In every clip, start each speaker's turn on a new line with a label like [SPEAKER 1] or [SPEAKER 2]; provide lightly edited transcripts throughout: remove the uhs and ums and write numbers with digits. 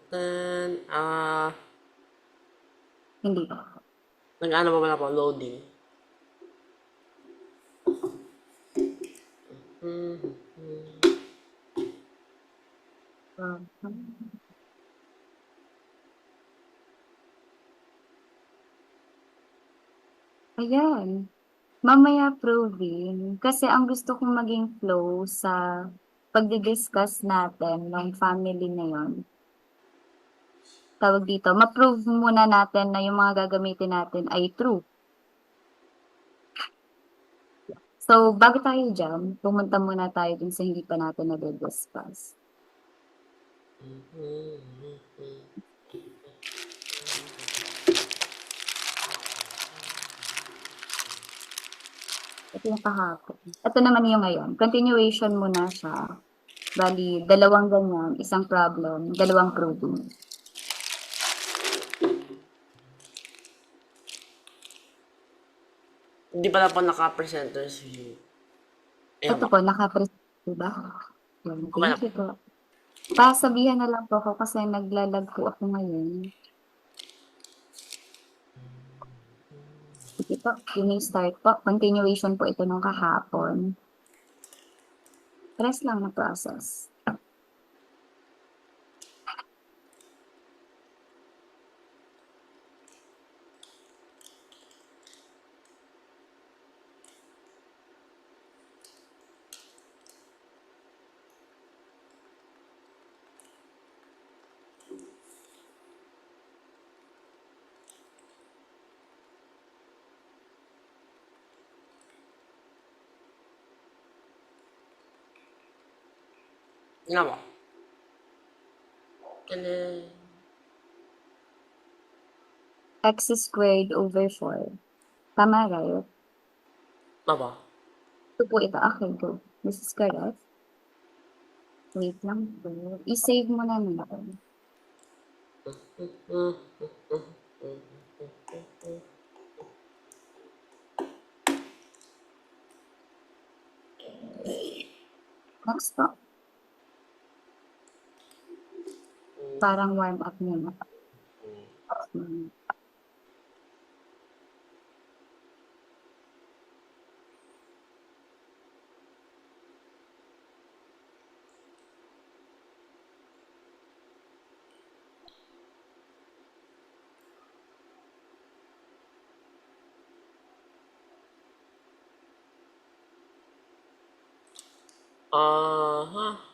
[SPEAKER 1] Then,
[SPEAKER 2] Hindi.
[SPEAKER 1] nag-ano pa pala po, loading.
[SPEAKER 2] Ayan. Mamaya proving. Kasi ang gusto kong maging flow sa pagdi-discuss natin ng family na yon. Tawag dito, ma-prove muna natin na yung mga gagamitin natin ay true. So, bago tayo dyan, pumunta muna tayo dun sa hindi pa natin na-discuss. Ito yung kahapon. Ito naman yung ngayon. Continuation muna siya. Bali, dalawang ganyan, isang problem, dalawang proving.
[SPEAKER 1] Hindi pala po naka-presenters view. Ayan
[SPEAKER 2] Ito
[SPEAKER 1] ba?
[SPEAKER 2] po, nakapresent, diba? Yan,
[SPEAKER 1] Okay
[SPEAKER 2] thank
[SPEAKER 1] na po.
[SPEAKER 2] you po. Pasabihan na lang po ako kasi naglalag po ako ngayon. Sige po, yun yung start po. Continuation po ito nung kahapon. Rest lang na process.
[SPEAKER 1] Yun na po. Tadaan.
[SPEAKER 2] X squared over 4. Tama, right?
[SPEAKER 1] Aba.
[SPEAKER 2] Ito po ito. Okay, go. This is correct. Wait lang po. I-save mo na natin. Next po. Parang warm up nyo na. Hmm.
[SPEAKER 1] Aha.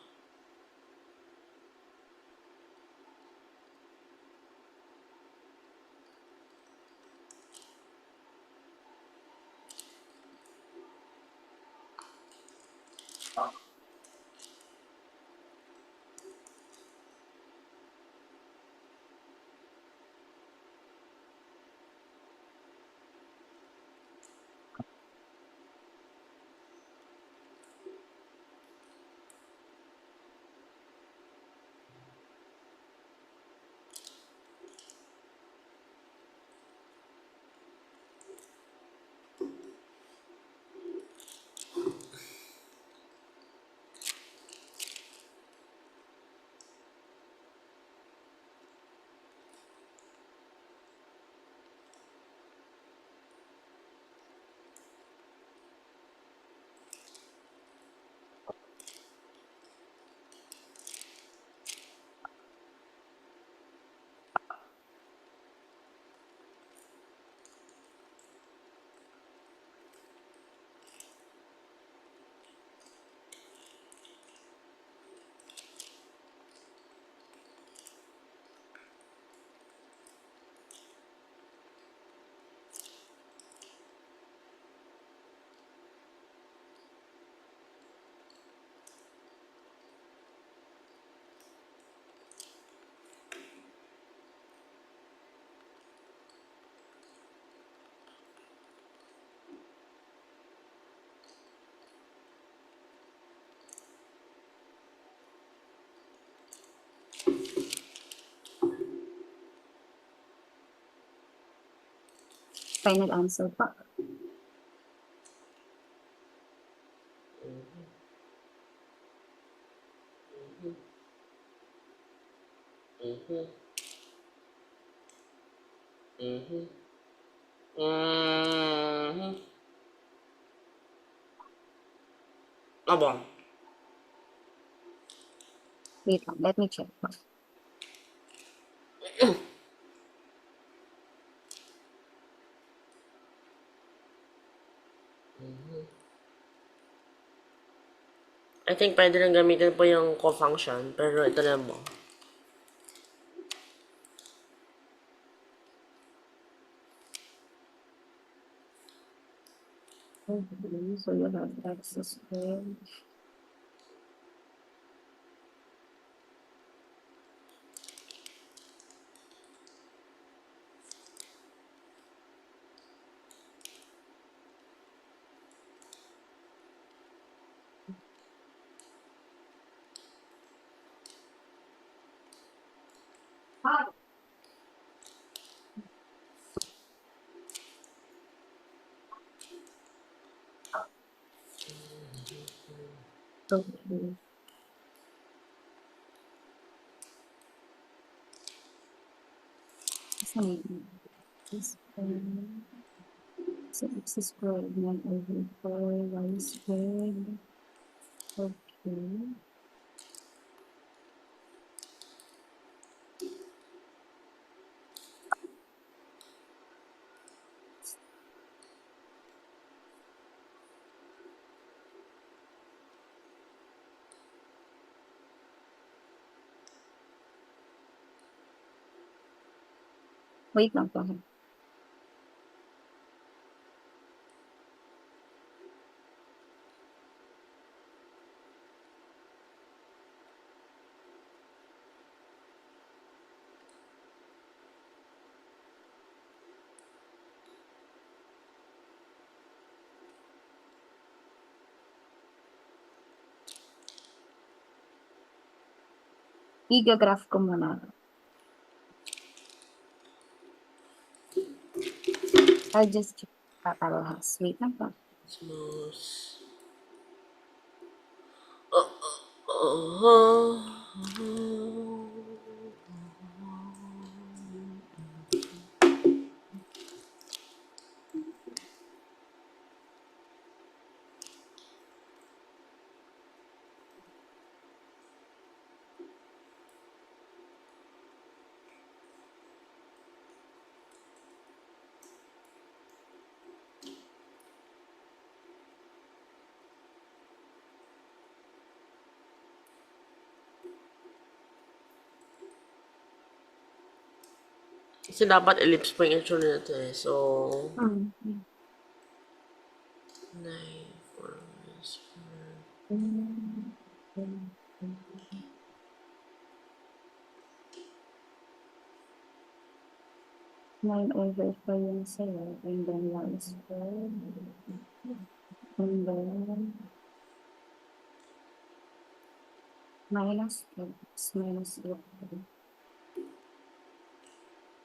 [SPEAKER 2] Final answer po.
[SPEAKER 1] Mhm. Mhm. Mhm. Aba.
[SPEAKER 2] Wait lang, let me check.
[SPEAKER 1] I think pwede rin gamitin po yung co-function, pero ito na mo.
[SPEAKER 2] Okay, so you have access code. Okay. Saan yun? This one. So x squared 1 over 4 y squared. Okay. Wait lang po. Igagraph ko muna. I'll just check parehas. Wait lang po.
[SPEAKER 1] Smooth. Uh-huh. Kasi dapat ellipse po yung itsura nito eh. So,
[SPEAKER 2] Hmm.
[SPEAKER 1] 9, 4,
[SPEAKER 2] 9 over 4 yung sa'yo. And then y squared. And then minus x minus 8.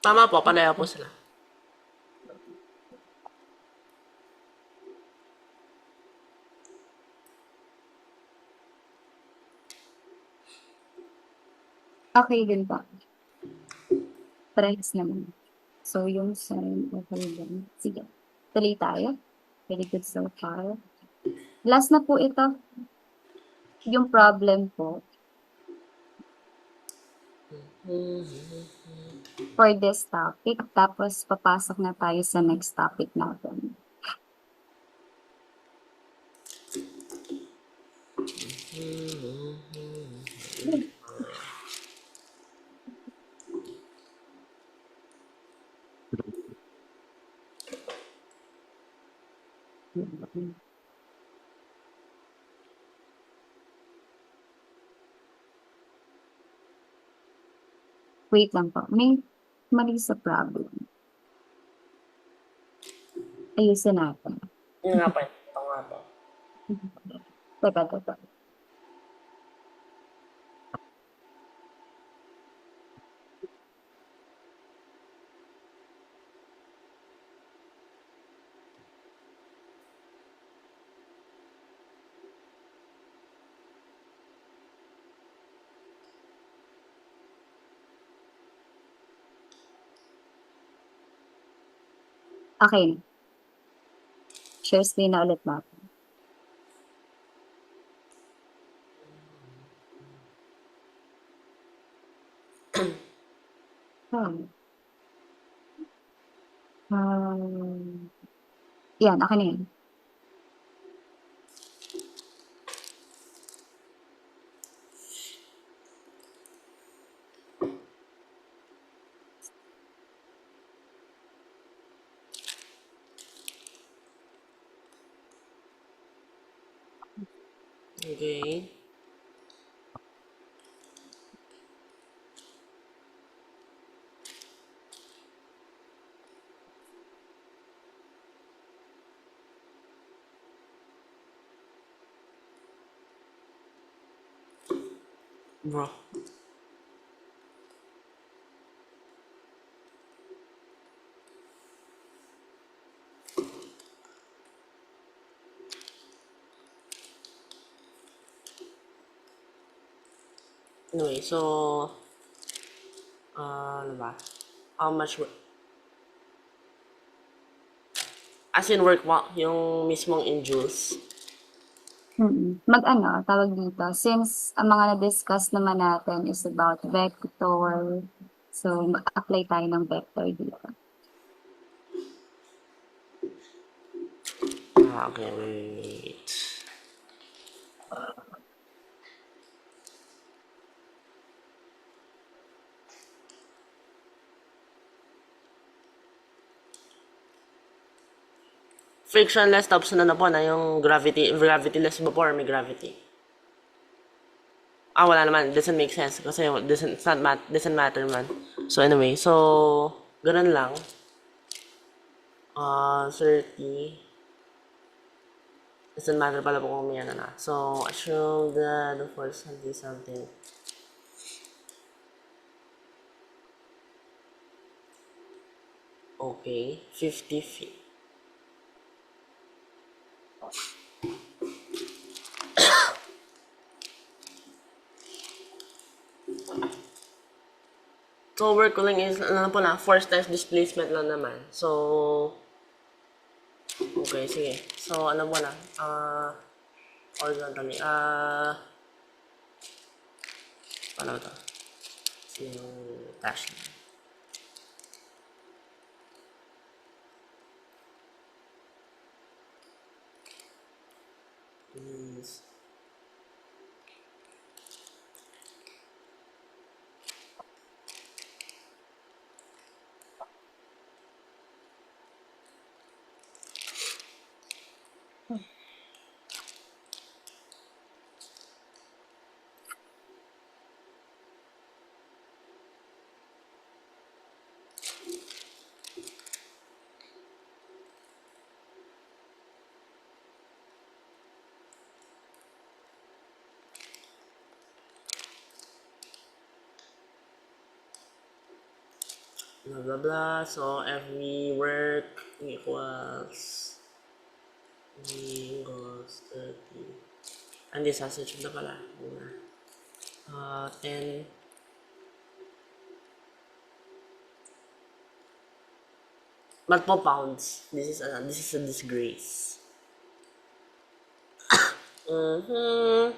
[SPEAKER 1] tama po, pareha po sila.
[SPEAKER 2] Okay din ba? Parehas naman. So, yung sign, okay din. Sige. Tuloy tayo. Very good so far. Last na po ito. Yung problem po for this topic. Tapos, papasok na tayo sa next topic natin. Wait lang po. May mali sa problem. Ayusin natin.
[SPEAKER 1] Yun nga po, ito nga po.
[SPEAKER 2] Teka. Okay. Share screen na ulit natin. Hmm. Yan, akin na yan.
[SPEAKER 1] Okay. Bro. Anyway, so, ano ba? How much work? As in work mo, yung mismong in joules.
[SPEAKER 2] Mag-ano, tawag dito, since ang mga na-discuss naman natin is about vector, so mag-apply tayo ng vector dito.
[SPEAKER 1] Okay, wait. Frictionless tapos na po na yung gravityless ba po or may gravity? Wala naman. Doesn't make sense kasi doesn't matter man. So anyway, so ganun lang. 30. Doesn't matter pala po kung may ano na. So assume that the force something. Okay, 50 feet. So work ko lang is ano po na force times displacement lang naman. So okay, sige. So ano po na? Horizontally. Paano ba to? Yung dash. Is blah blah blah. So every work equals 30. Hindi sausage na pala. 10. But po pounds. This is a disgrace. Mm-hmm.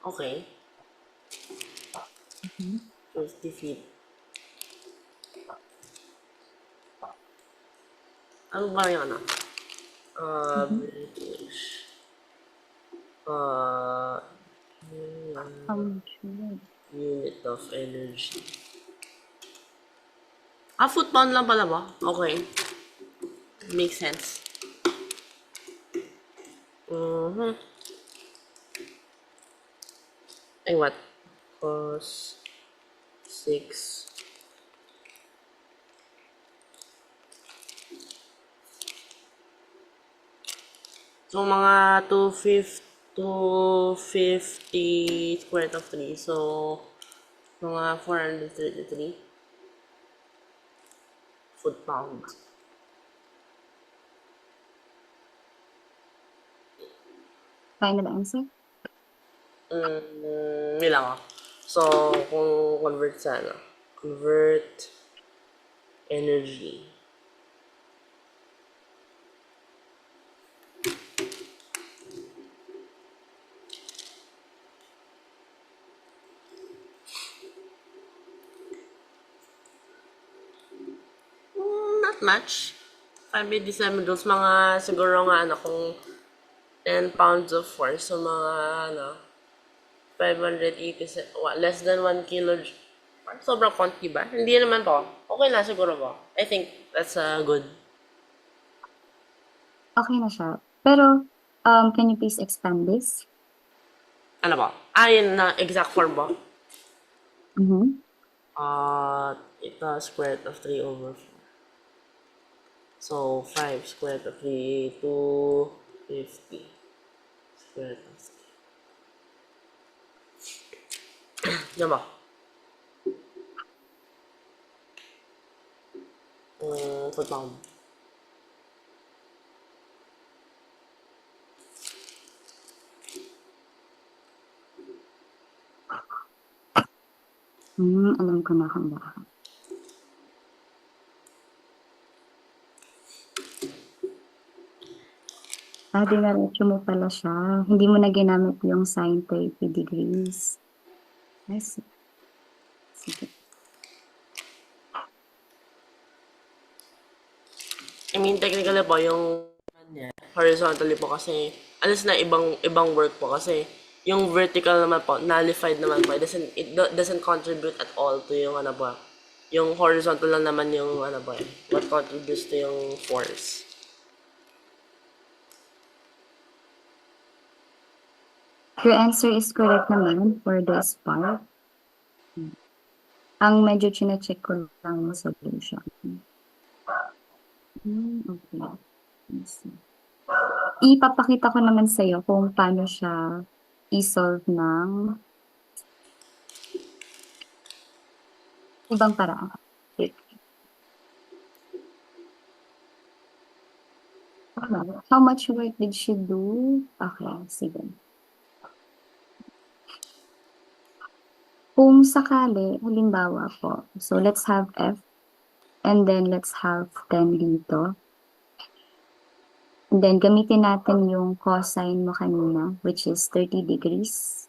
[SPEAKER 1] Okay. 50 feet. Ano ba yung ano? British. Unit of energy. Foot pound lang pala ba? Okay. Makes sense. Mm-hmm. Ay, what? Cos 6. So, mga 250 square root of 3. So, mga 433 foot pound.
[SPEAKER 2] Final answer?
[SPEAKER 1] Yun lang. So, kung convert sa ano, convert energy. Not much. 587 joules, mga siguro nga ano, kung 10 pounds of force, so mga ano, 580, less than 1 kilo. Sobrang konti ba? Hindi naman to. Okay na siguro po. I think that's good.
[SPEAKER 2] Okay na siya. Pero, can you please expand this?
[SPEAKER 1] Ano ba? Yun na exact form ba?
[SPEAKER 2] Mm-hmm.
[SPEAKER 1] Ito square root of 3 over 4. So, 5 square root of 3, 250. Square root of 3. Diyan ba? Foot pound.
[SPEAKER 2] Alam ko na kung bakit. Dinaretso mo pala siya. Hindi mo na ginamit yung sine 30 degrees. Yes. Sige.
[SPEAKER 1] I mean, technically po, yung horizontally po kasi, alas na ibang work po kasi, yung vertical naman po, nullified naman po. It doesn't contribute at all to yung ano po. Yung horizontal lang naman yung ano po, what contributes to yung force.
[SPEAKER 2] Your answer is correct naman for this part. Ang medyo chine-check ko lang yung solution. Okay. Let's see. Ipapakita ko naman sa'yo kung paano siya i-solve ng ibang paraan. Okay. How much work did she do? Okay, sige. Kung sakali, halimbawa po, so let's have F and then let's have 10 dito. And then gamitin natin yung cosine mo kanina, which is 30 degrees.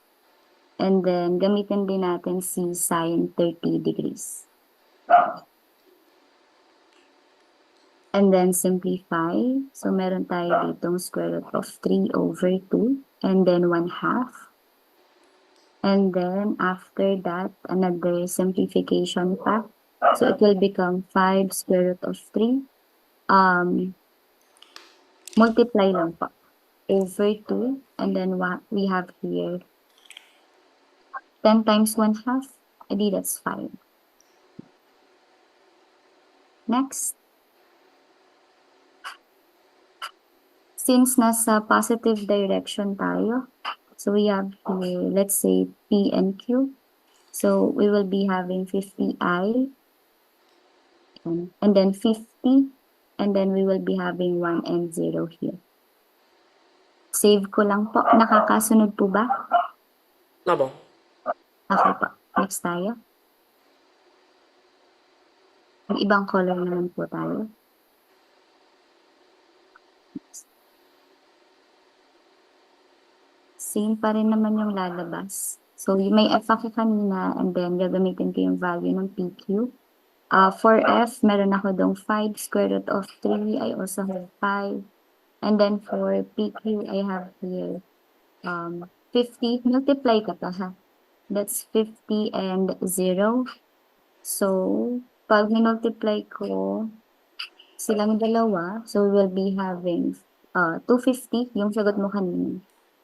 [SPEAKER 2] And then gamitin din natin si sine 30 degrees. And then simplify. So meron tayo ditong square root of 3 over 2 and then 1/2. And then after that, another simplification pa. So it will become 5 square root of 3. Multiply lang po. Over 2. And then we have here 10 times 1/2. Edi that's 5. Next. Since nasa positive direction tayo, so we have here, let's say, P and Q. So we will be having 50I, and then 50, and then we will be having 1 and 0 here. Save ko lang po. Nakakasunod po ba?
[SPEAKER 1] Nabo.
[SPEAKER 2] Okay po. Next tayo. Ang ibang color naman po tayo. Same pa rin naman yung lalabas. So, may F ako kanina and then gagamitin ko yung value ng PQ. For F, meron ako dong 5 square root of 3. I also have 5. And then for PQ, I have here 50. Multiply ka pa ha. That's 50 and 0. So, pag minultiply ko silang dalawa, so we will be having 250, yung sagot mo kanina,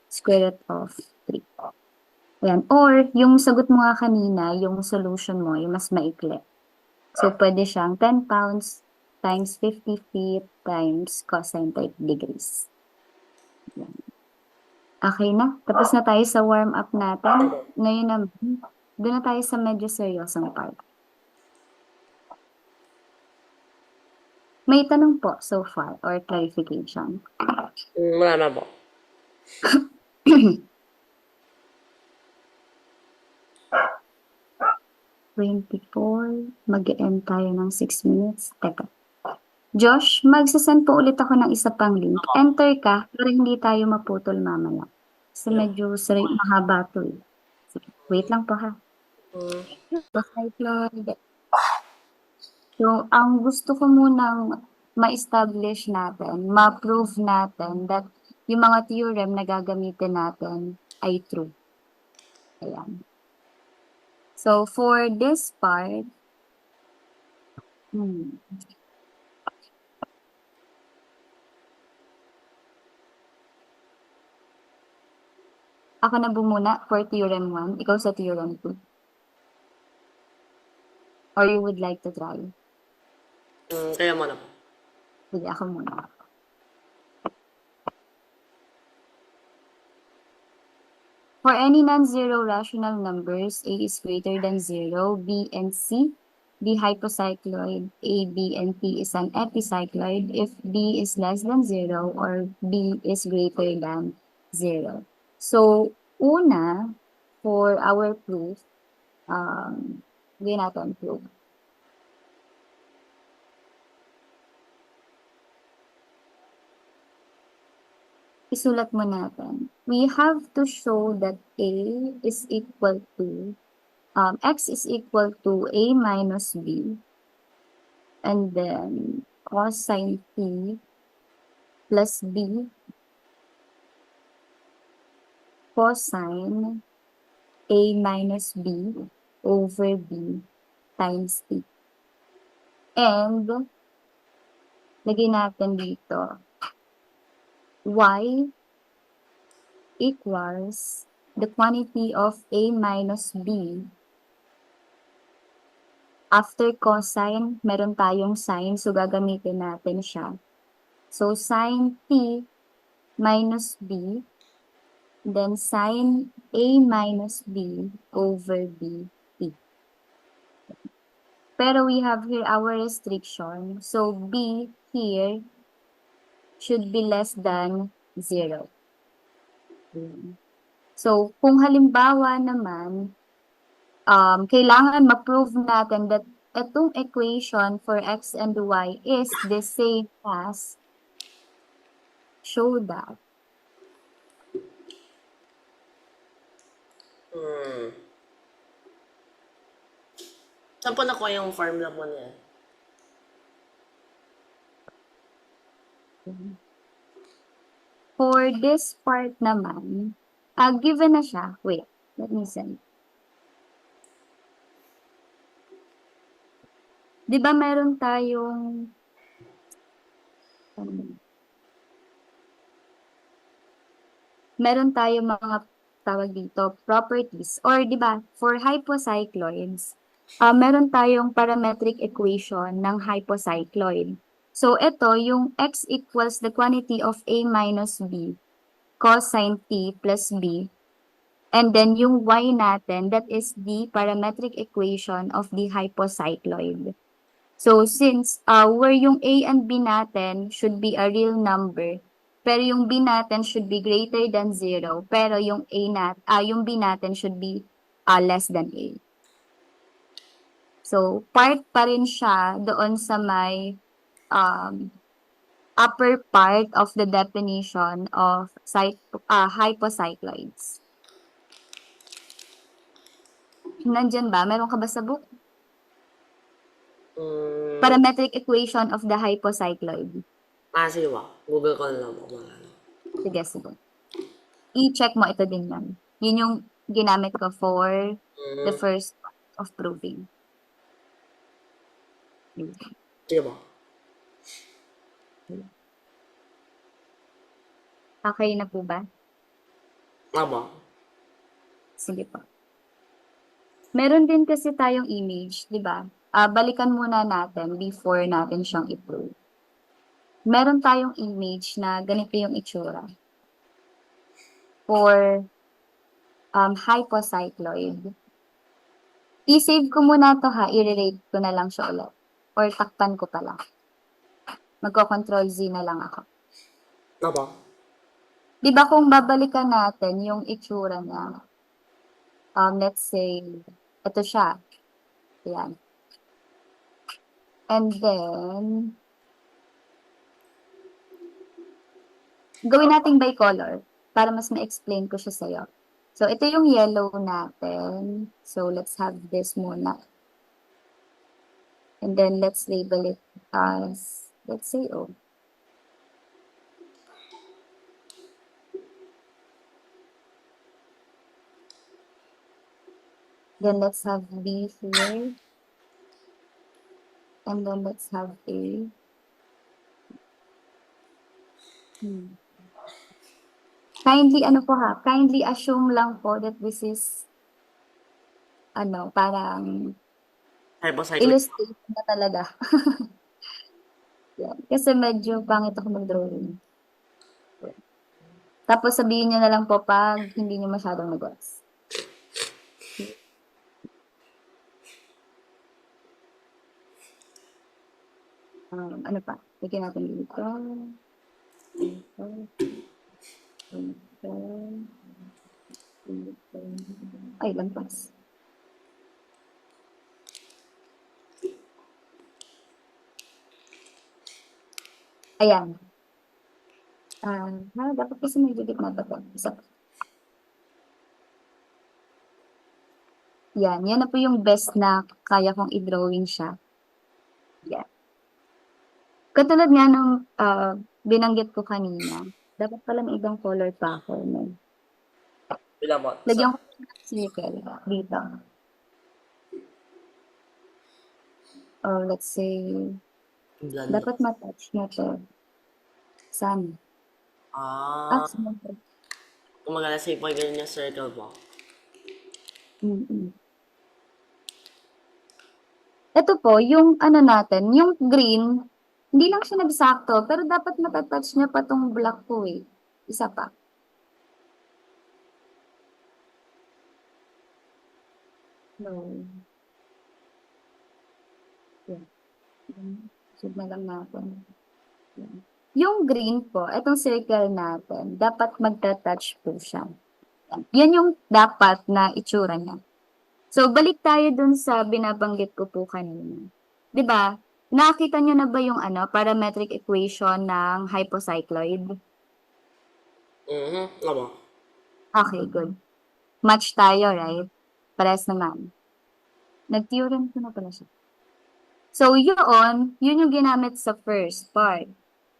[SPEAKER 2] square root of 3. Ayan. Or, yung sagot mo nga kanina, yung solution mo, yung mas maikli. So, pwede siyang 10 pounds times 50 feet times cosine 30 degrees. Ayan. Okay na. Tapos na tayo sa warm-up natin. Ngayon naman, doon na tayo sa medyo seryosong part. May tanong po so far or clarification?
[SPEAKER 1] Wala na po.
[SPEAKER 2] 24. Mag-end tayo ng 6 minutes. Teka. Josh, magsasend po ulit ako ng isa pang link. Enter ka para hindi tayo maputol mamaya. Kasi medyo mahaba to eh. Sige, wait lang po ha. So, ang gusto ko munang ma-establish natin, ma-prove natin that yung mga theorem na gagamitin natin ay true. Ayan. So, for this part, ako na bumuna for theorem 1, ikaw sa theorem 2. Or you would like to try?
[SPEAKER 1] Kaya mo na po.
[SPEAKER 2] Sige, ako muna. For any non-zero rational numbers, A is greater than 0, B and C, B hypocycloid, A, B, and P is an epicycloid if B is less than 0 or B is greater than 0. So, una, for our proof, gawin natin proof. Isulat mo natin. We have to show that A is equal to, X is equal to A minus B. And then cosine T plus B cosine A minus B over B times T. And lagay natin dito y equals the quantity of A minus B. After cosine, meron tayong sine, so gagamitin natin siya. So, sine T minus B, then sine A minus B over B T. Pero we have here our restriction. So, B here should be less than 0. So, kung halimbawa naman, kailangan ma-prove natin that itong equation for x and y is the same as, show that.
[SPEAKER 1] Saan po nakuha yung formula po niya?
[SPEAKER 2] For this part naman, given na siya, wait, let me send. Di ba meron tayong mga tawag dito, properties. Or di ba, for hypocycloids, meron tayong parametric equation ng hypocycloid. So, ito, yung x equals the quantity of A minus B cosine T plus B. And then, yung y natin, that is the parametric equation of the hypocycloid. So, since where yung A and B natin should be a real number, pero yung B natin should be greater than 0, pero yung yung B natin should be less than A. So, part pa rin siya doon sa may upper part of the definition of hypocycloids. Nandyan ba? Meron ka ba sa book? Parametric equation of the hypocycloid.
[SPEAKER 1] Sige ba? Google ko na lang po.
[SPEAKER 2] Sige, sige. I-check mo ito din yan. Yun yung ginamit ko for the first of proving.
[SPEAKER 1] Sige ba?
[SPEAKER 2] Okay na po ba?
[SPEAKER 1] Ba?
[SPEAKER 2] Sige po. Meron din kasi tayong image, di ba? Balikan muna natin before natin siyang i-prove. Meron tayong image na ganito yung itsura. For hypocycloid. I-save ko muna to ha, i-relate ko na lang siya ulit. Or takpan ko pa lang. Magko-control Z na lang ako.
[SPEAKER 1] Ba?
[SPEAKER 2] Di ba kung babalikan natin yung itsura niya, let's say, ito siya. Ayan. And then, gawin natin by color para mas ma-explain ko siya sa'yo. So, ito yung yellow natin. So, let's have this muna. And then, let's label it as, let's say, oh. Then, let's have B here. And then, let's have A. Kindly, ano po ha, kindly assume lang po that this is, parang
[SPEAKER 1] Hypocyclic.
[SPEAKER 2] illustration na talaga. Yan. Kasi medyo pangit ako mag-drawing. Tapos sabihin niyo na lang po pag hindi niyo masyadong nag-gets. Ano pa? Lagyan natin dito. Dito. Dito. Dito. Ay, lampas. Ayan. Dapat kasi may gitna ba ito? Isa pa. Yan. Yan na po yung best na kaya kong i-drawing siya. Yan. Katulad nga nung binanggit ko kanina, dapat pala may ibang color pa ako. No?
[SPEAKER 1] Pinamot.
[SPEAKER 2] Lagyan ko ng circle dito. Or let's say, dapat matouch na to. Sana. Sumunod.
[SPEAKER 1] Kung magana sa ipag ganyan yung circle mo.
[SPEAKER 2] Ito po, yung ano natin, yung green, hindi lang siya nagsakto, pero dapat matatouch niya pa tong black ko eh. Isa pa. No. Yan. Sub na lang natin. Yan. Yung green po, itong circle natin, dapat magta-touch po siya. Yan yung dapat na itsura niya. So, balik tayo dun sa binabanggit ko po kanina. 'Di ba? Nakita niyo na ba yung parametric equation ng hypocycloid?
[SPEAKER 1] Aba.
[SPEAKER 2] Okay, good. Match tayo, right? Parehas naman. Nag-theorem ko na pala siya. So, yun yung ginamit sa first part.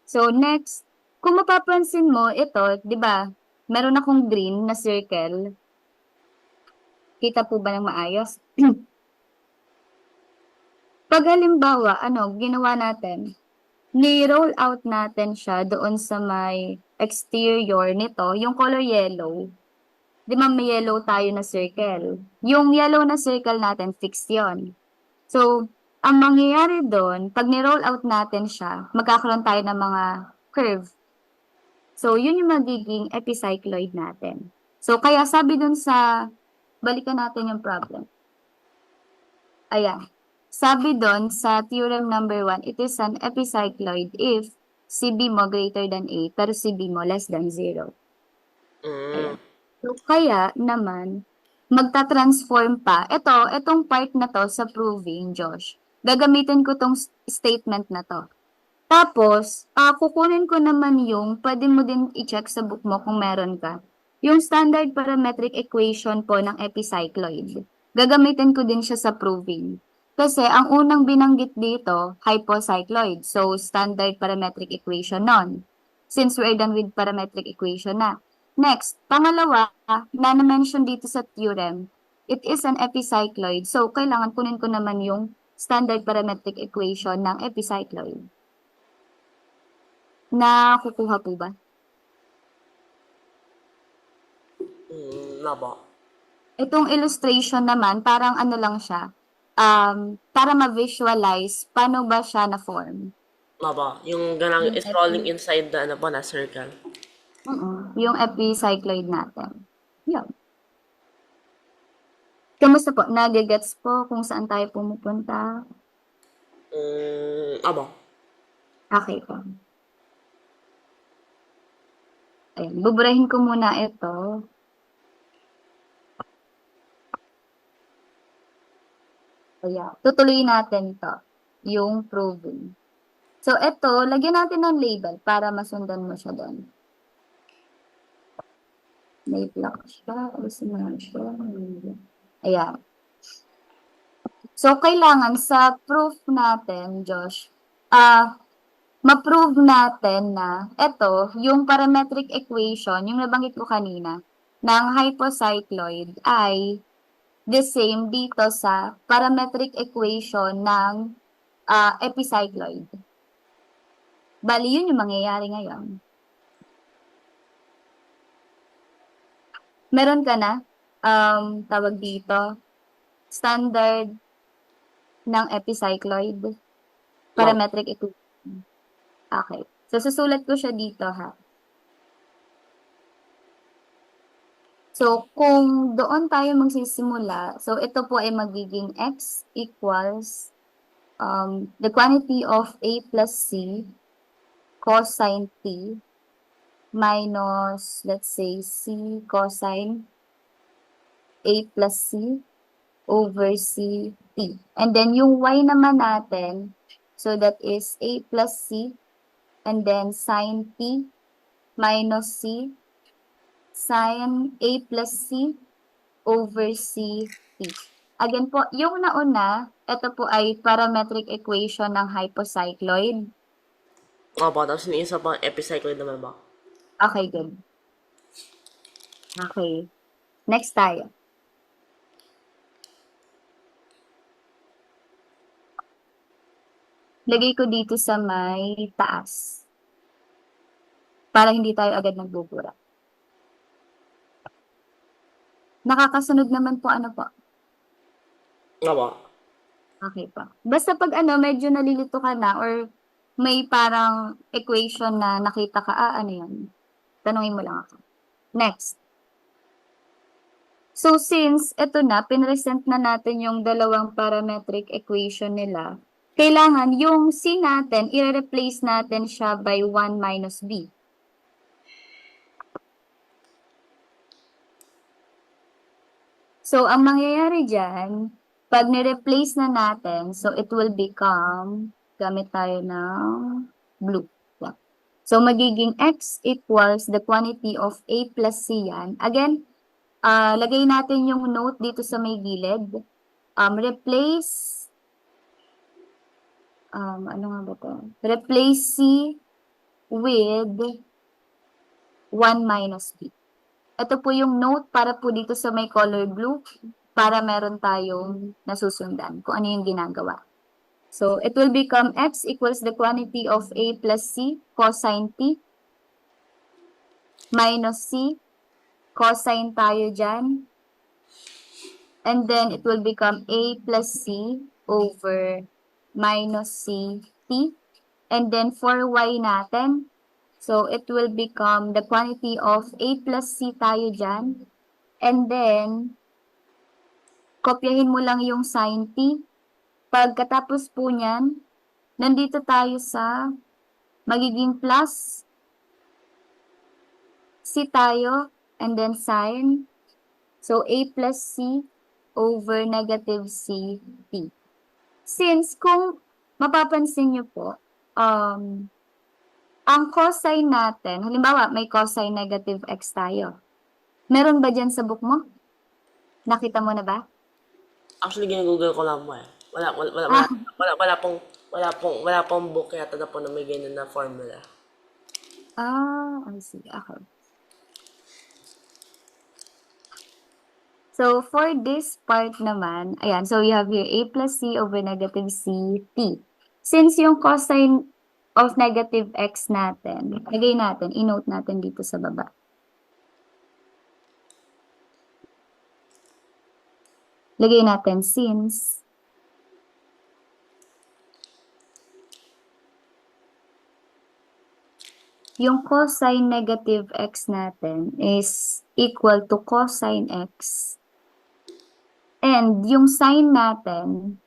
[SPEAKER 2] So, next, kung mapapansin mo, ito, 'di ba? Meron akong green na circle. Kita po ba ng maayos? Pag halimbawa, ginawa natin, ni-roll out natin siya doon sa may exterior nito, yung color yellow. Di ba may yellow tayo na circle? Yung yellow na circle natin, fixed yon. So, ang mangyayari doon, pag ni-roll out natin siya, magkakaroon tayo ng mga curve. So, yun yung magiging epicycloid natin. So, kaya sabi doon sa, balikan natin yung problem. Ayan. Sabi doon sa theorem number 1, it is an epicycloid if CB mo greater than A, pero CB mo less than 0. Ayan. So, kaya naman, magta-transform pa. Itong part na to sa proving, Josh. Gagamitin ko tong statement na to. Tapos, kukunin ko naman yung, pwede mo din i-check sa book mo kung meron ka. Yung standard parametric equation po ng epicycloid. Gagamitin ko din siya sa proving. Kasi ang unang binanggit dito, hypocycloid. So, standard parametric equation nun. Since we're done with parametric equation na. Next, pangalawa, na na-mention dito sa theorem, it is an epicycloid. So, kailangan kunin ko naman yung standard parametric equation ng epicycloid. Nakukuha po ba?
[SPEAKER 1] Naba.
[SPEAKER 2] Itong illustration naman, parang lang siya, para ma-visualize paano ba siya na-form.
[SPEAKER 1] Naba. Yung ganang is rolling inside the na circle.
[SPEAKER 2] Yung epicycloid natin. Yun. Kamusta po? Nagigets po kung saan tayo pumupunta?
[SPEAKER 1] Aba.
[SPEAKER 2] Okay po. Ayan, buburahin ko muna ito. Ayan. Tutuloy natin to. Yung proving. So, ito, lagyan natin ng label para masundan mo siya doon. May block siya. Alisin mo lang siya. Ayan. So, kailangan sa proof natin, Josh, ma-prove natin na ito, yung parametric equation, yung nabanggit ko kanina, ng hypocycloid ay the same dito sa parametric equation ng epicycloid. Bali, yun yung mangyayari ngayon. Meron ka na, tawag dito, standard ng epicycloid, parametric equation. Okay. So, susulat ko siya dito, ha. So, kung doon tayo magsisimula, so ito po ay magiging x equals the quantity of a plus c cosine t minus, let's say, c cosine a plus c over c t. And then, yung y naman natin, so that is a plus c and then sine t minus c sine a plus c over c t. Again po, yung nauna, ito po ay parametric equation ng hypocycloid.
[SPEAKER 1] Opo, tapos yung isa pang epicycloid naman ba?
[SPEAKER 2] Okay, good. Okay. Next tayo. Lagay ko dito sa may taas. Para hindi tayo agad nagbubura. Nakakasunod naman po, ano po?
[SPEAKER 1] Opo.
[SPEAKER 2] Okay pa. Basta pag medyo nalilito ka na or may parang equation na nakita ka, ano yan? Tanungin mo lang ako. Next. So, since ito na, pinresent na natin yung dalawang parametric equation nila, kailangan yung c natin, i-replace natin siya by 1 minus b. So, ang mangyayari dyan, pag ni-replace na natin, so it will become, gamit tayo ng blue. Yeah. So, magiging x equals the quantity of a plus c yan. Again, lagay natin yung note dito sa may gilid. Replace, ano nga ba to? Replace c with 1 minus b. Ito po yung note para po dito sa may color blue para meron tayong nasusundan kung ano yung ginagawa. So, it will become x equals the quantity of a plus c cosine t minus c cosine tayo dyan. And then, it will become a plus c over minus c t. And then, for y natin, so it will become the quantity of a plus c tayo dyan. And then, kopyahin mo lang yung sin t. Pagkatapos po niyan, nandito tayo sa magiging plus c tayo and then sin. So, a plus c over negative c t. Since kung mapapansin nyo po, ang cosine natin, halimbawa may cosine negative x tayo. Meron ba dyan sa book mo? Nakita mo na ba?
[SPEAKER 1] Actually, ginugugol ko lang mo eh. Wala pong book yata na po na may ganyan na formula.
[SPEAKER 2] I see. Okay. So, for this part naman, ayan, so we have here a plus c over negative c t. Since yung cosine of negative x natin, lagay natin, i-note natin dito sa baba. Lagay natin since yung cosine negative x natin is equal to cosine x. And yung sine natin,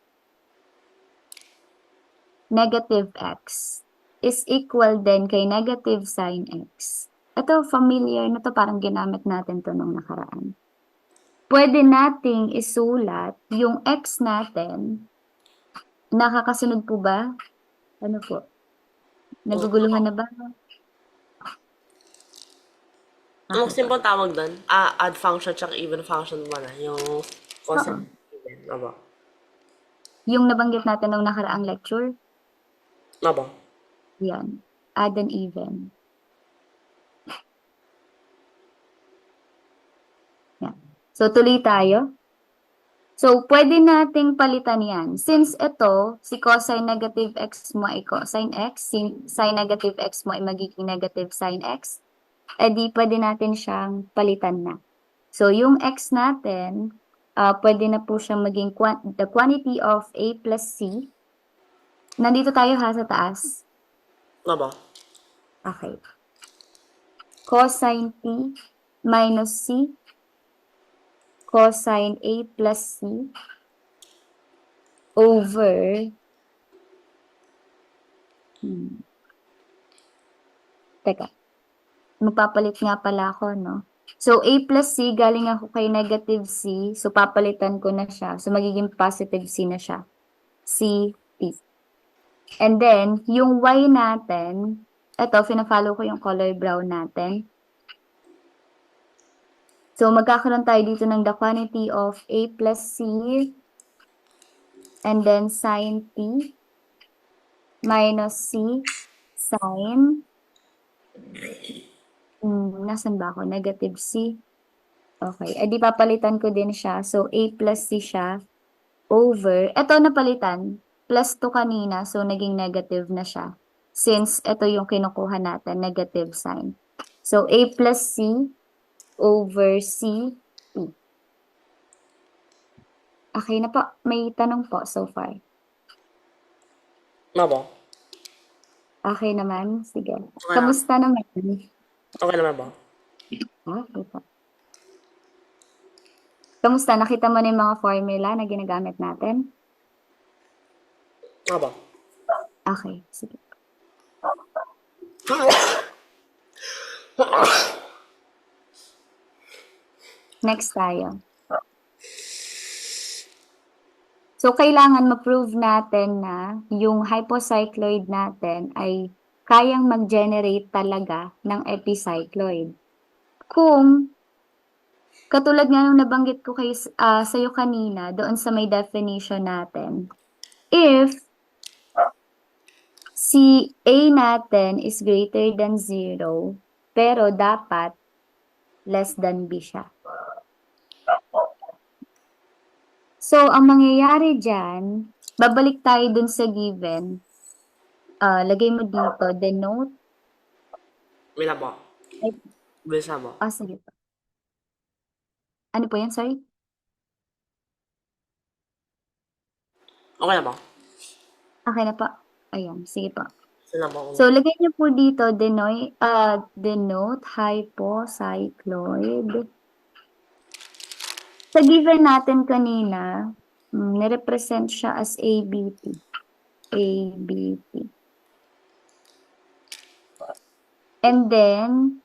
[SPEAKER 2] negative x, is equal din kay negative sine x. Ito, familiar na to, parang ginamit natin to nung nakaraan. pwede nating isulat yung x natin. Nakakasunod po ba? Ano po? Naguguluhan na ba?
[SPEAKER 1] Ang
[SPEAKER 2] Okay po.
[SPEAKER 1] simple tawag doon, add function tsaka even function ba na? Yung
[SPEAKER 2] Oo.
[SPEAKER 1] cosine even. Aba.
[SPEAKER 2] Yung nabanggit natin nung nakaraang lecture,
[SPEAKER 1] Aba.
[SPEAKER 2] yan. Add and even. Yan. So, tuloy tayo. So, pwede nating palitan yan. Since ito, si cosine negative x mo ay cosine x, sin negative x mo ay magiging negative sine x, edi pwede natin siyang palitan na. So, yung x natin, pwede na po siyang maging the quantity of a plus c. Nandito tayo ha sa taas.
[SPEAKER 1] Aba.
[SPEAKER 2] Okay. Cosine t minus c cosine a plus c over teka, magpapalit nga pala ako, no? So, a plus c, galing ako kay negative c. So, papalitan ko na siya. So, magiging positive c na siya. C, t. And then, yung y natin, eto, fina-follow ko yung color brown natin. So, magkakaroon tayo dito ng the quantity of a plus c and then sine t minus c sine nasan ba ako? Negative c. Okay. Eh, di papalitan ko din siya. So, a plus c siya over. Ito napalitan. Plus 2 kanina. So, naging negative na siya. Since ito yung kinukuha natin, negative sign. So, a plus c over c t. Okay na po. May tanong po so far.
[SPEAKER 1] Aba.
[SPEAKER 2] Okay naman? Sige.
[SPEAKER 1] Okay naman.
[SPEAKER 2] Kamusta naman?
[SPEAKER 1] Okay naman ba?
[SPEAKER 2] Okay po. Kamusta? Nakita mo na yung mga formula na ginagamit natin?
[SPEAKER 1] Aba.
[SPEAKER 2] Okay. Sige. Next tayo. So, kailangan ma-prove natin na yung hypocycloid natin ay kayang mag-generate talaga ng epicycloid. Kung, katulad nga nung nabanggit ko sa'yo kanina, doon sa may definition natin, if si A natin is greater than 0, pero dapat less than B siya. So, ang mangyayari dyan, babalik tayo dun sa given. Lagay mo dito, denote.
[SPEAKER 1] Wala ba?
[SPEAKER 2] Ay,
[SPEAKER 1] Bisa ba?
[SPEAKER 2] sige po. Ano po yan? Sorry?
[SPEAKER 1] Okay na ba?
[SPEAKER 2] Okay na po. Ayan, sige po.
[SPEAKER 1] Sila ba ako?
[SPEAKER 2] So, lagay niyo po dito, denote hypocycloid. Sa given natin kanina, nirepresent siya as ABT. ABT. And then,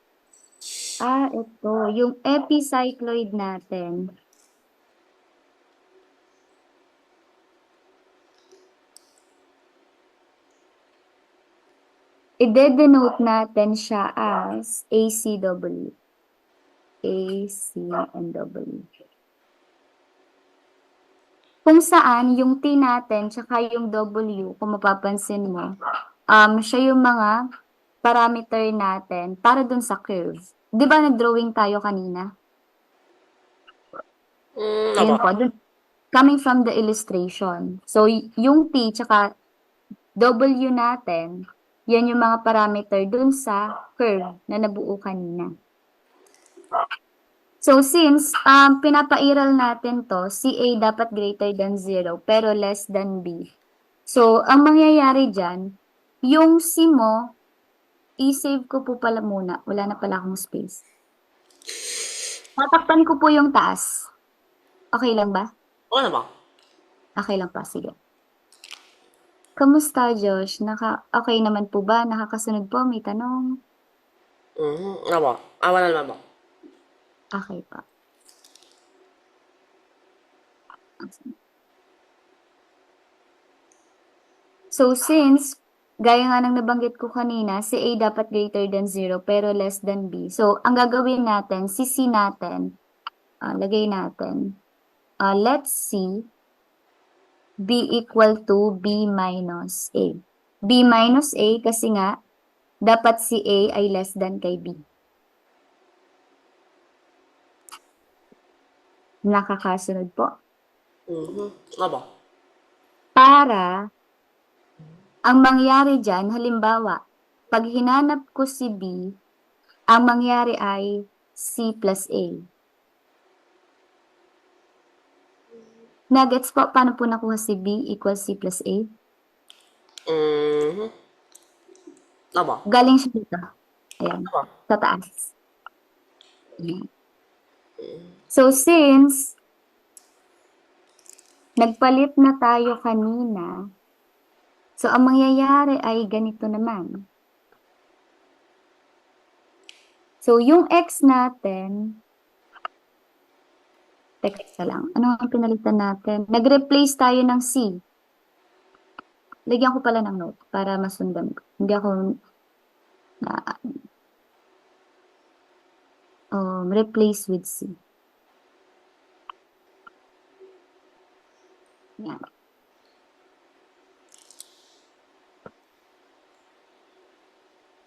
[SPEAKER 2] ito, yung epicycloid natin. I-denote natin siya as ACW. ACNW. Kung saan yung T natin tsaka yung W, kung mapapansin mo, siya yung mga parameter natin para dun sa curve. Di ba nag-drawing tayo kanina?
[SPEAKER 1] Aba.
[SPEAKER 2] Ayun po, coming from the illustration. So, yung T tsaka W natin, yan yung mga parameter dun sa curve na nabuo kanina. So, since pinapairal natin to, si A dapat greater than 0, pero less than B. So, ang mangyayari dyan, yung C mo, i-save ko po pala muna. Wala na pala akong space. Tatakpan ko po yung taas. Okay lang ba?
[SPEAKER 1] Okay na ba?
[SPEAKER 2] Okay lang pa, sige. Kamusta, Josh? Okay naman po ba? Nakakasunod po? May tanong?
[SPEAKER 1] Aba. Wala naman ba?
[SPEAKER 2] Okay pa. So, since, gaya nga ng nabanggit ko kanina, si A dapat greater than 0 pero less than B. So, ang gagawin natin, si C natin, lagay natin, let's see, B equal to B minus A. B minus A kasi nga, dapat si A ay less than kay B. Nakakasunod po.
[SPEAKER 1] Nga ba?
[SPEAKER 2] Para, ang mangyari dyan, halimbawa, pag hinanap ko si B, ang mangyari ay C plus A. Nagets po, paano po nakuha si B equals C plus A?
[SPEAKER 1] Nga ba?
[SPEAKER 2] Galing siya dito. Ayan,
[SPEAKER 1] Nga ba?
[SPEAKER 2] sa taas. Ayan. So, since nagpalit na tayo kanina, so ang mangyayari ay ganito naman. So, yung X natin, teka lang, ano ang pinalitan natin? Nag-replace tayo ng C. Lagyan ko pala ng note para masundan ko. Hindi ako replace with C. Yan.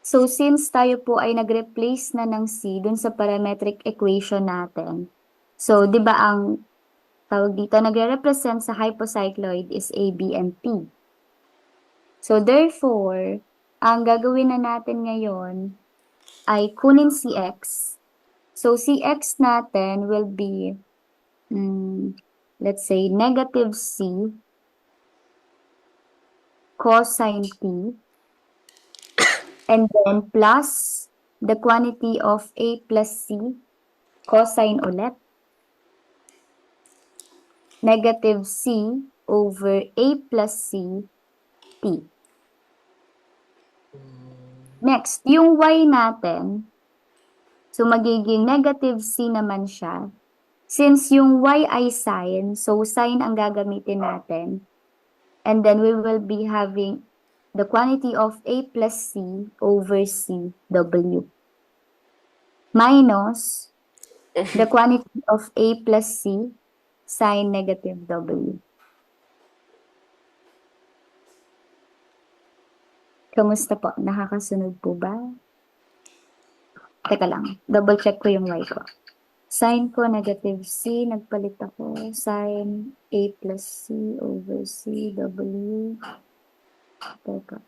[SPEAKER 2] So, since tayo po ay nag-replace na ng C dun sa parametric equation natin, so, di ba ang tawag dito, nagre-represent sa hypocycloid is A, B, and P. So, therefore, ang gagawin na natin ngayon ay kunin si X. So, si X natin will be, let's say, negative C cosine T, and then plus the quantity of A plus C cosine ulit, negative C over A plus C T. Next, yung Y natin, so magiging negative C naman siya. Since yung Y ay sine, so sine ang gagamitin natin. And then we will be having the quantity of A plus C over C W. Minus the quantity of A plus C sine negative W. Kamusta po? Nakakasunod po ba? Teka lang, double check ko yung Y ko. Sine ko negative C, nagpalit ako. Sine A plus C over C W. Teka.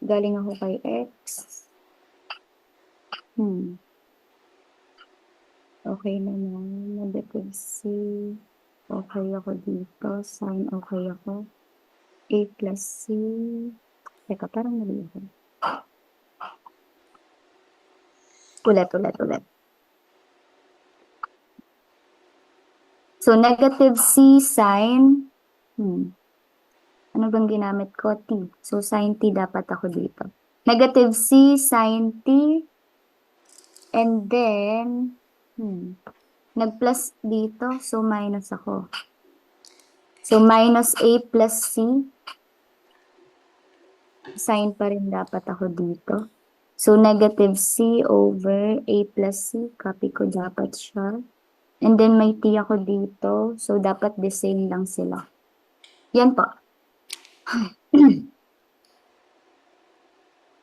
[SPEAKER 2] Galing ako kay X. Okay naman. Negative C. Okay ako dito. Sine okay ako. A plus C. Teka, parang mali ako. Ulit. So, negative C sine. Ano bang ginamit ko? T. So, sine T dapat ako dito. Negative C sine T. And then, nag-plus dito. So, minus ako. So, minus A plus C. Sine pa rin dapat ako dito. So, negative C over A plus C. Copy ko dapat siya. And then, may T ako dito. So, dapat the same lang sila. Yan po.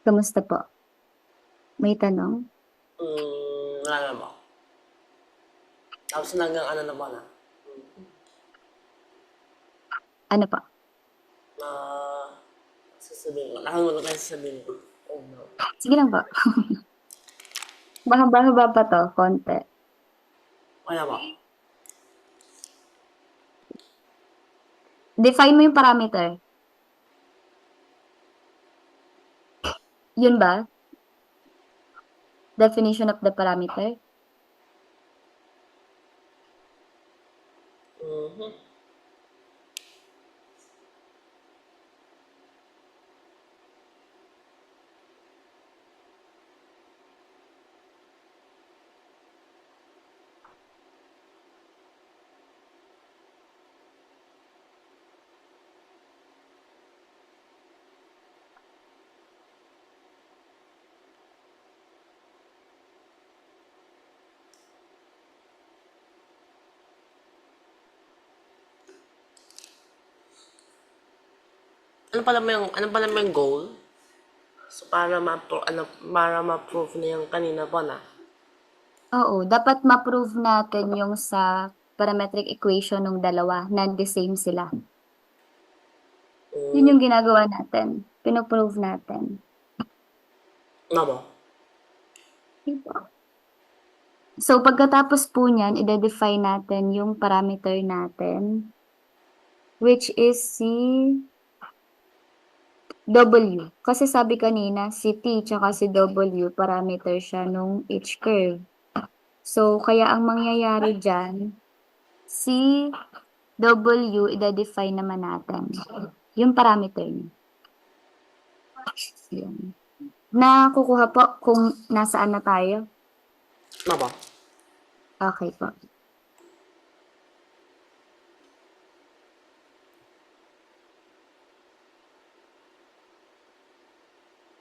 [SPEAKER 2] Kamusta po? May tanong?
[SPEAKER 1] Wala na ba? Tapos hanggang ano na ba na?
[SPEAKER 2] Ano po?
[SPEAKER 1] Sasabihin ko. Nakalimutan ko yung sasabihin ko. Oh no.
[SPEAKER 2] Sige lang po. Bahaba pa to, konti.
[SPEAKER 1] Wala ba?
[SPEAKER 2] Define mo yung parameter. Yun ba? Definition of the parameter?
[SPEAKER 1] ano pala mo yung goal? So, para ma-prove na yung kanina pa na.
[SPEAKER 2] Oo, dapat ma-prove natin yung sa parametric equation ng dalawa na the same sila. Yun yung ginagawa natin. Pinoprove natin.
[SPEAKER 1] Nga ba?
[SPEAKER 2] So, pagkatapos po niyan, ide-define natin yung parameter natin, which is si W. Kasi sabi kanina, si T tsaka si W, parameter siya nung H-curve. So, kaya ang mangyayari dyan, si W, ide-define naman natin. Yung parameter niya. Yan. Nakukuha po kung nasaan na tayo.
[SPEAKER 1] Nga ba?
[SPEAKER 2] Okay po.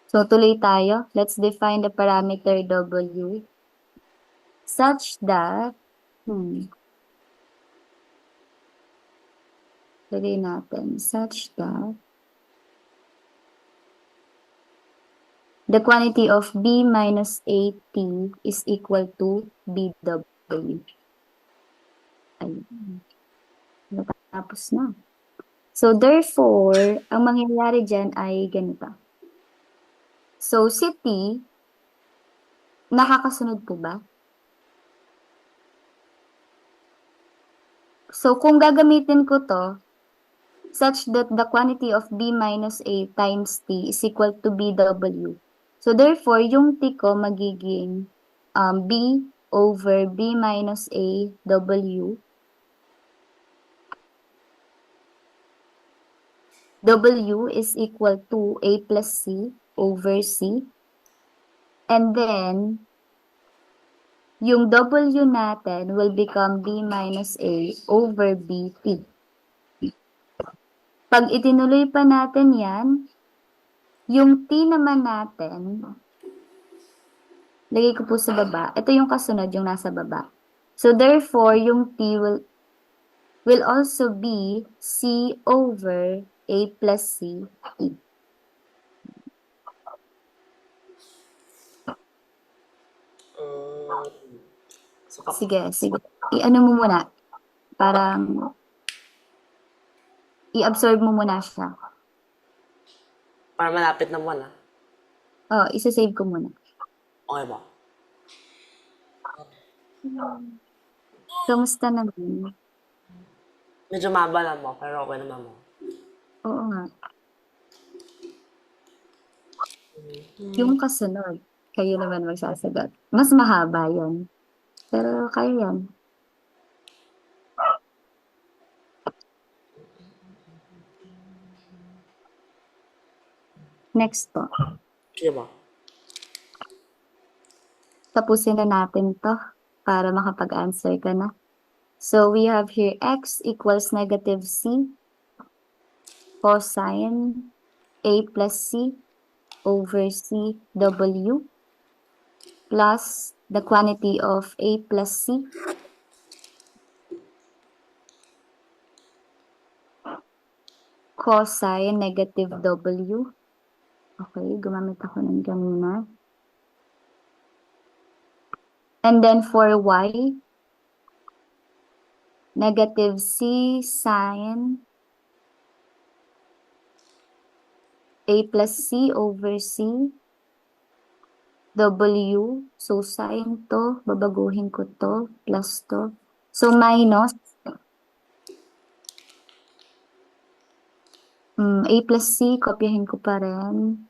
[SPEAKER 2] So, tuloy tayo. Let's define the parameter W such that, lagay natin, such that the quantity of B minus AT is equal to BW. Ayun. Natapos na. So, therefore, ang mangyayari dyan ay ganito. So, si T, nakakasunod po ba? So, kung gagamitin ko to, such that the quantity of B minus A times T is equal to BW. So, therefore, yung T ko magiging B over B minus A W. W is equal to A plus C over C. And then, yung W natin will become B minus A over BT. Pag itinuloy pa natin yan, yung T naman natin, lagay ko po sa baba. Ito yung kasunod, yung nasa baba. So, therefore, yung T will also be C over A plus C T. Sige. I-ano mo muna. Parang, i-absorb mo muna siya.
[SPEAKER 1] Para malapit na buwan,
[SPEAKER 2] Oh, isa-save ko muna.
[SPEAKER 1] Okay ba?
[SPEAKER 2] Kamusta naman?
[SPEAKER 1] Medyo maba lang mo, pero okay naman mo.
[SPEAKER 2] Oo nga. Yung kasunod, kayo naman magsasagot. Mas mahaba yan. Pero kaya yan. Next po.
[SPEAKER 1] Sige ba?
[SPEAKER 2] Tapusin na natin to para makapag-answer ka na. So, we have here x equals negative c cosine a plus c over c w plus the quantity of a plus c cosine negative w. Okay, gumamit ako ng kanina. And then for y, negative c sine a plus c over c w. So, sine to, babaguhin ko to, plus to. So, minus a plus c, kopyahin ko pa rin.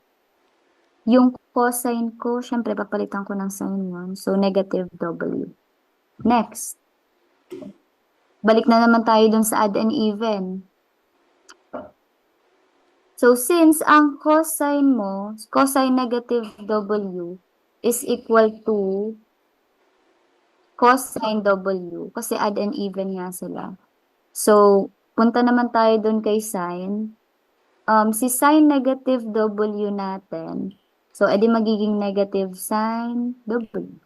[SPEAKER 2] Yung cosine ko, syempre papalitan ko ng sign yun. So, negative w. Next. Balik na naman tayo dun sa add and even. So, since ang cosine mo, cosine negative w is equal to cosine w, kasi add and even nga sila. So, punta naman tayo dun kay sine. Si sine negative w natin, so, edi magiging negative sine w.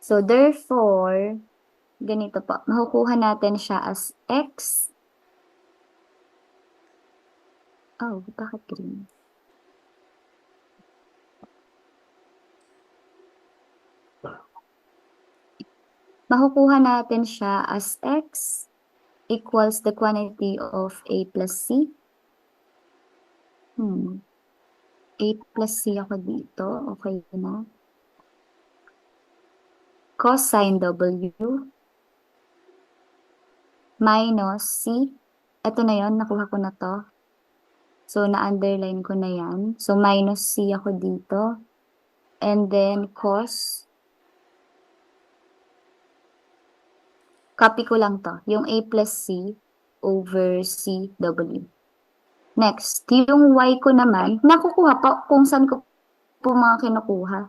[SPEAKER 2] So, therefore, ganito po, makukuha natin siya as x Oh, bakit green? Makukuha natin siya as x equals the quantity of a plus c. A plus c ako dito. Okay na. Cosine w minus c. Ito na yon, nakuha ko na to. So, na-underline ko na yan. So, minus c ako dito. And then, cos. Copy ko lang to. Yung a plus c over cw. Next, yung y ko naman, nakukuha pa kung saan ko po mga kinukuha.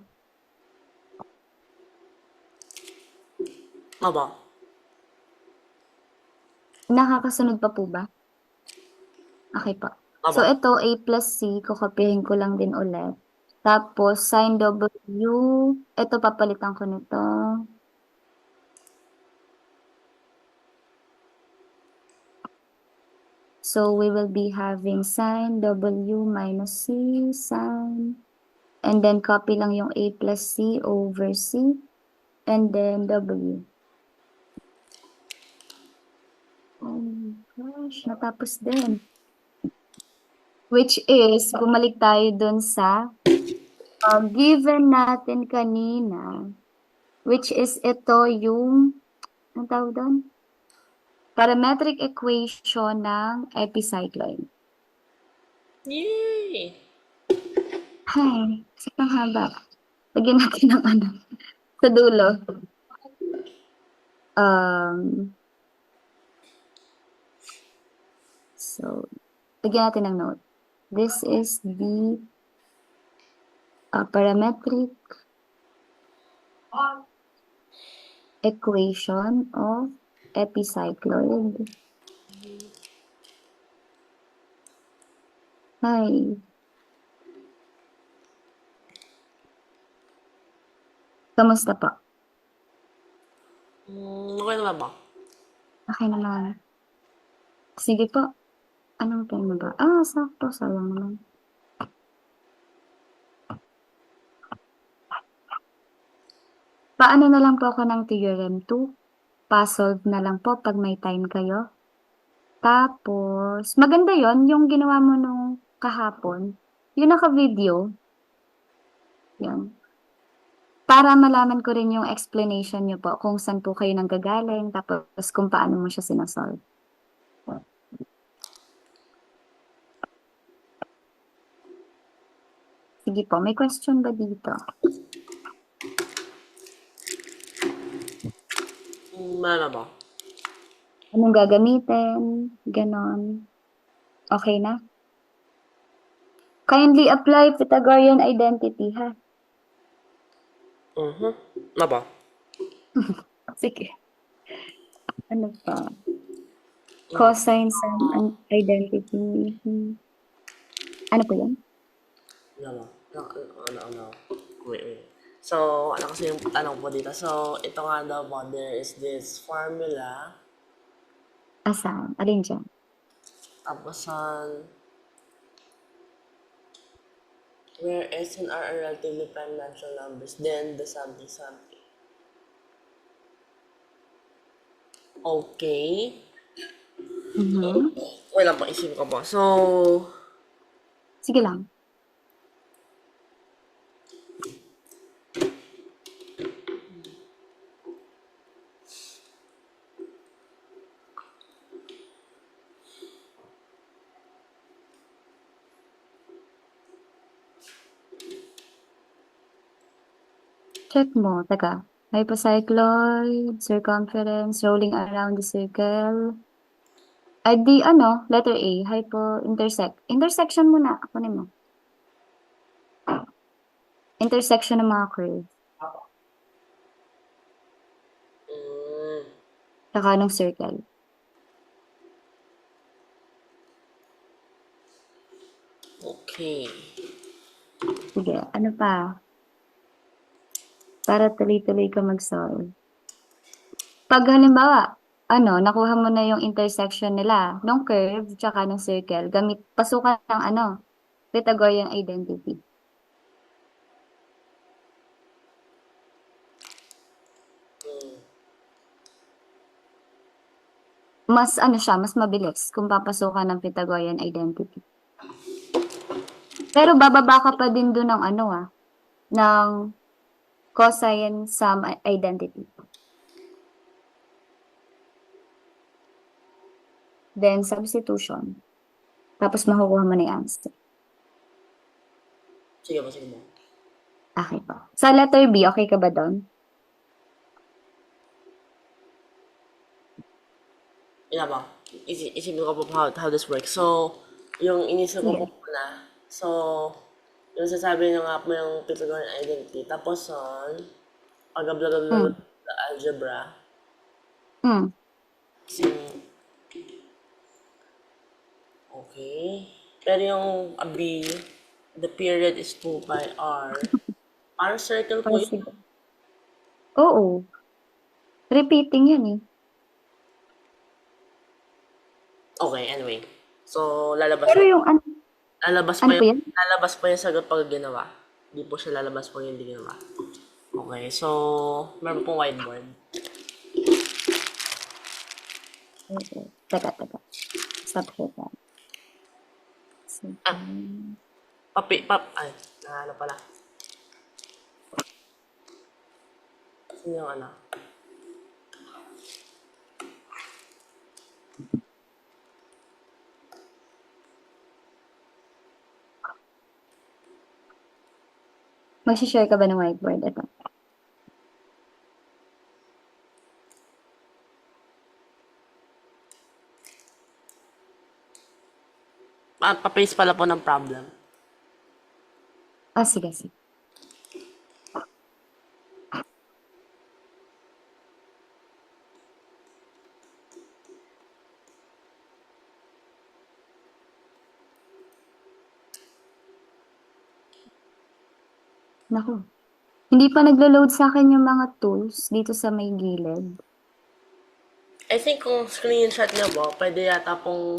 [SPEAKER 1] Aba.
[SPEAKER 2] Nakakasunod pa po ba? Okay po. So,
[SPEAKER 1] Aba.
[SPEAKER 2] ito, a plus c, kukopihin ko lang din ulit. Tapos, sin w, ito papalitan ko nito. So, we will be having sin w minus c, sin, and then copy lang yung a plus c over c, and then w. Oh my gosh, natapos din. Which is, bumalik tayo dun sa given natin kanina, which is ito yung, ang tawag doon? Parametric equation ng epicycloid.
[SPEAKER 1] Yay!
[SPEAKER 2] Ay, sakang haba. Lagyan natin ng ano, sa dulo. So, lagyan natin ng note. This is the parametric equation of epicycloid. Hi. Kamusta po?
[SPEAKER 1] Okay naman ba?
[SPEAKER 2] Okay naman. Sige po. Anong tema ba? Sakto. Sayang naman. Paano na lang po ako ng theorem 2? Pa-solve na lang po pag may time kayo. Tapos, maganda yon yung ginawa mo nung kahapon. Yung naka-video. Yan. Para malaman ko rin yung explanation nyo po kung saan po kayo nanggagaling, tapos kung paano mo siya sinasolve. Sige po, may question ba dito?
[SPEAKER 1] Ano ba?
[SPEAKER 2] Anong gagamitin? Ganon. Okay na? Kindly apply Pythagorean identity, ha?
[SPEAKER 1] Ano ba?
[SPEAKER 2] Sige. Ano pa? Cosine sum identity. Ano po yan?
[SPEAKER 1] Ano? Ano? Wait. So, ano kasi yung tanong po dito? So, ito nga daw po, there is this formula.
[SPEAKER 2] Saan? Alin dyan?
[SPEAKER 1] Tapos, where S and R are relatively prime natural numbers, then the something. Okay. Wait lang po, isipin ko po. So,
[SPEAKER 2] Sige lang. Check mo. Teka. Hypocycloid, circumference, rolling around the circle. Ay di ano, letter A, intersect. Intersection muna. Kunin mo. Intersection ng mga curve. Saka ng circle.
[SPEAKER 1] okay.
[SPEAKER 2] Sige, ano pa? Para tuloy-tuloy ka mag-solve. Pag halimbawa, nakuha mo na yung intersection nila, nung curve, tsaka ng circle, pasukan ng Pythagorean identity. Mas mabilis kung papasukan ng Pythagorean identity. Pero bababa ka pa din dun ng ng cosine sum identity. Then substitution. Tapos makukuha mo na yung answer.
[SPEAKER 1] Sige po, sige po.
[SPEAKER 2] Okay pa. Sa letter B, okay ka ba doon?
[SPEAKER 1] Ina ba? Isipin ko po how this works. So, yung inisip ko po
[SPEAKER 2] Sige.
[SPEAKER 1] muna. So, yung sasabi nyo nga po yung Pythagorean identity. Tapos son, pag-abla-abla
[SPEAKER 2] Mm.
[SPEAKER 1] algebra.
[SPEAKER 2] Mm.
[SPEAKER 1] Kasing, okay. Pero yung B, the period is 2 pi r. Parang circle po yun.
[SPEAKER 2] Sige. Oo. Repeating yan eh.
[SPEAKER 1] Okay, anyway. So, lalabas
[SPEAKER 2] Pero
[SPEAKER 1] po.
[SPEAKER 2] yung
[SPEAKER 1] Lalabas po
[SPEAKER 2] ano po
[SPEAKER 1] yung,
[SPEAKER 2] yan?
[SPEAKER 1] lalabas po yung sagot pag ginawa. Hindi po siya lalabas pag hindi ginawa. Okay, so, meron pong whiteboard.
[SPEAKER 2] Teka. Stop here. Sige.
[SPEAKER 1] Ay, ano pala. Sino yung ano?
[SPEAKER 2] Mag-share ka ba ng whiteboard? Ito.
[SPEAKER 1] Pa-paste pala po ng problem.
[SPEAKER 2] Sige. Naku. Hindi pa naglo-load sa akin yung mga tools dito sa may gilid.
[SPEAKER 1] I think kung screenshot niyo po, pwede yata pong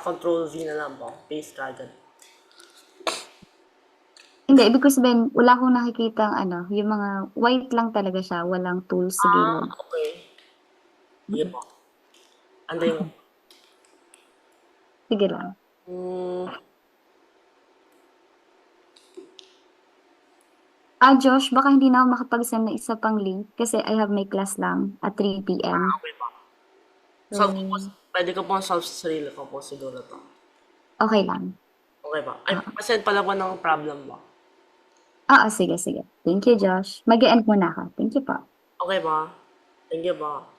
[SPEAKER 1] control V na lang po. Paste agad.
[SPEAKER 2] Hindi, ibig ko sabihin, wala akong nakikita yung mga white lang talaga siya, walang tools sa gilid.
[SPEAKER 1] Okay. Sige po. Andayin ko.
[SPEAKER 2] Sige lang. Josh, baka hindi na ako makapag-send ng isa pang link kasi I have my class lang at 3 p.m.
[SPEAKER 1] Okay po. Solve ko po. Pwede ko pong solve sa sarili ko po siguro to.
[SPEAKER 2] Okay lang.
[SPEAKER 1] Okay po. Ay, pasend pala po ng problem mo.
[SPEAKER 2] Sige. Thank you, Josh. Mag-end muna ako. Thank you po.
[SPEAKER 1] Okay po. Thank you po.